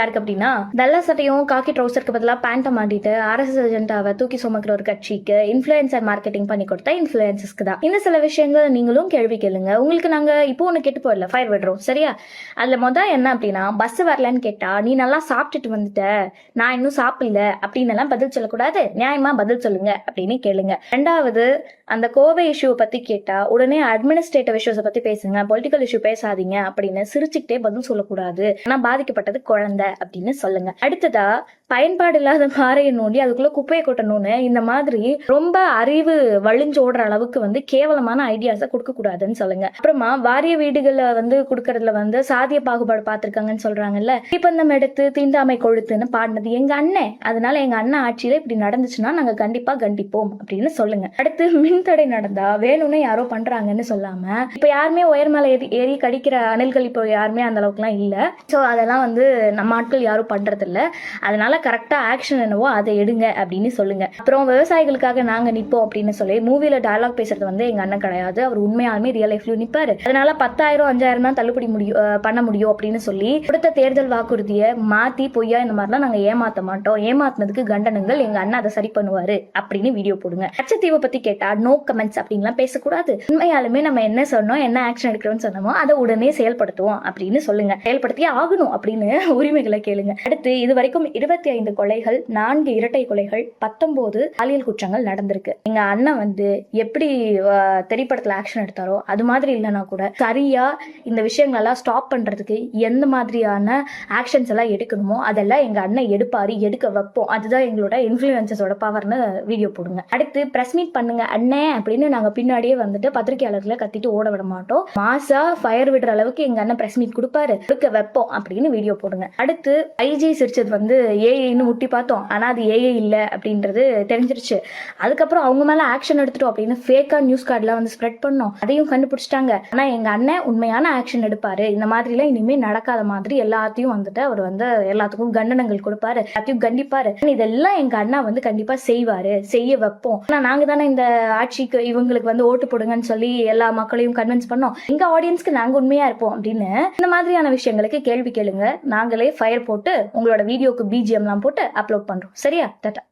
யாருக்கு அப்படின்னா, வெள்ளை சட்டையும் காக்கி ட்ரௌசருக்கு பதிலாக பேண்ட்டை மாட்டிட்டு RSS ஏஜென்டாவை தூக்கி சுமக்கிற ஒரு கட்சிக்கு இன்ஃப்ளூயன்சர் மார்க்கெட்டிங் பண்ணி கொடுத்தா இன்ஃப்ளூயன்சஸ்க்கு தான். இந்த சில விஷயங்கள் நீங்களும் கேள்வி கேளுங்க. உங்களுக்கு நாங்க இப்போ ஒன்று கேட்டு போயிடல, ஃபயர் விடுறோம் சரியா? அதுல மொதல் என்ன அப்படின்னா, பஸ் வரலன்னு கேட்டா நீ நல்லா சாப்பிட்டுட்டு வந்துட்ட, நான் இன்னும் சாப்பிடல அப்படின்னு எல்லாம் பதில் சொல்லக்கூடாது. நியாயமா பதில் சொல்லுங்க அப்படின்னு கேளுங்க. ரெண்டாவது, அந்த கோவை இஷ்யூ பத்தி கேட்டா உடனே அட்மினிஸ்ட்ரேட்டிவ் இஷ்யூஸை பத்தி பேசுங்க, பொலிட்டிக்கல் இஷ்யூ பேசாதீங்க அப்படின்னு சிரிச்சுக்கிட்டே பதில் சொல்லக்கூடாது. ஆனா பாதிக்கப்பட்டது குழந்தை அப்படின்னு சொல்லுங்க. அடுத்ததா, பயன்பாடு இல்லாத பாறையை நோண்டி அதுக்குள்ள குப்பையை கொட்டணும்னு இந்த மாதிரி ரொம்ப அறிவு வழிஞ்சோடுற அளவுக்கு கேவலமான ஐடியாஸை கொடுக்க கூடாதுன்னு சொல்லுங்க. அப்புறமா வாரிய வீடுகளை கொடுக்கறதுல சாதிய பாகுபாடு பார்த்திருக்காங்கன்னு சொல்றாங்கல்ல. தீப்பந்தம் எடுத்து தீண்டாமை கொழுத்துன்னு பாடினது எங்க அண்ணன். அதனால எங்க அண்ணன் ஆட்சியில இப்படி நடந்துச்சுன்னா நாங்க கண்டிப்பா கண்டிப்போம் அப்படின்னு சொல்லுங்க. அடுத்து, மின்தடை நடந்தா வேணும்னு யாரோ பண்றாங்கன்னு சொல்லாம, இப்ப யாருமே உயர் மேல ஏறி கடிக்கிற அணில்கள் இப்போ யாருமே அந்த அளவுக்கு எல்லாம் இல்ல. சோ அதெல்லாம் நம்ம ஆட்கள் யாரும் பண்றது இல்ல. அதனால கரெக்டா ஆக்ஷன் என்னவோ அதை எடுங்க அப்படின்னு சொல்லுங்க. அப்புறம் விவசாயிகளுக்காக நாங்க நிப்போம் அப்படின்னு சொல்லி மூவில டயலாக் பேசுறது எங்க அண்ணன் கிடையாது. அவர் உண்மையாலுமே ரியல் லைஃப்லயும் நிப்பாரு. அதனால 10,000 5,000 தான் தள்ளுபடி பண்ண முடியும் அப்படின்னு சொல்லி கொடுத்த தேர்தல் வாக்குறுதியை மாத்தி பொய்யா இந்த மாதிரிலாம் நாங்க ஏமாத்த மாட்டோம். ஏமாத்தினதுக்கு கண்டனங்கள், எங்க அண்ணன் அதை சரி பண்ணுவாரு அப்படின்னு வீடியோ போடுங்க. கச்சத்தீவை பத்தி கேட்டா நோ கமெண்ட்ஸ் அப்படின்லாம் பேசக்கூடாது. உண்மையாலுமே நம்ம என்ன சொன்னோம், என்ன ஆக்ஷன் எடுக்கிறோம்னு சொன்னோமோ அதை உடனே செயல்படுத்துவோம் அப்படின்னு சொல்லுங்க. செயல்படுத்தியே ஆகணும் அப்படின்னு உரிமைகளை கேளுங்க. அடுத்து, இது வரைக்கும் 25 கொலைகள், 4 இரட்டை கொலைகள், 19 பாலியல் குற்றங்கள் நடந்திருக்கு. எங்க அண்ணன் எப்படி திரைப்படத்துல ஆக்ஷன் எடுத்தாரோ அது மாதிரி இல்லைன்னா கூட சரியா இந்த விஷயங்கள் எல்லாம் ஸ்டாப் பண்றதுக்கு எந்த மாதிரியான ஆக்ஷன்ஸ் எல்லாம் எடுக்கணுமோ அதெல்லாம் எங்க அண்ணன் எடுப்பாரு, எடுக்க வைப்போம். அதுதான் எங்களோட இன்ஃப்ளூயன்சஸோட பவர்னு வீடியோ போடுங்க. அடுத்து, பிரஸ் மீட் பண்ணுங்க அண்ணே அப்படின்னு நாங்க பின்னாடியே பத்திரிகையாளர்களை கத்திட்டு ஓட விட மாட்டோம். மாசா ஃபயர் விடுற அளவுக்கு எங்க அண்ணன் பிரஸ் மீட் கொடுப்பாரு, கொடுக்க வைப்போம் அப்படின்னு வீடியோ போடுங்க. அடுத்து, ஐஜி சிரிச்சது ஏஐன்னு முட்டி பார்த்தோம். ஆனா அது ஏஐ இல்ல அப்படின்றது தெரிஞ்சிருச்சு. அதுக்கப்புறம் அவங்க மேல ஆக்ஷன் எடுத்துட்டோம் அப்படின்னு ஃபேக்கா நியூஸ் கார்டுலாம் ஸ்ப்ரெட் பண்ணோம். அதையும் கண்டுபிடிச்சிட்டாங்க. ஆனா எங்க அண்ணன் உண்மையான ஆக்ஷன் எடுப்பாரு. இந்த மாதிரி எல்லாம் இனிமே நடக்காத மாதிரி எல்லாத்தையும் அவர் எல்லாத்துக்கும் கண்டனங்கள் கொடுப்பாரு, எல்லாத்தையும் கண்டிப்பாரு. இதெல்லாம் எங்க அண்ணா கண்டிப்பா செய்வாரு, செய்ய வைப்போம். ஆனா நாங்க தானே இந்த ஆட்சிக்கு இவங்களுக்கு ஓட்டு போடுங்கன்னு சொல்லி எல்லா மக்களையும் கன்வின்ஸ் பண்ணோம். எங்க ஆடியன்ஸ்க்கு நாங்க உண்மையா இருப்போம் அப்படின்னு இந்த மாதிரியான விஷயங்களுக்கு கேள்வி கேளுங்க. நாங்களே ஃபயர் போட்டு உங்களோட வீடியோக்கு BGM போட்டு அப்லோட் பண்றோம். சரியா? டாடா.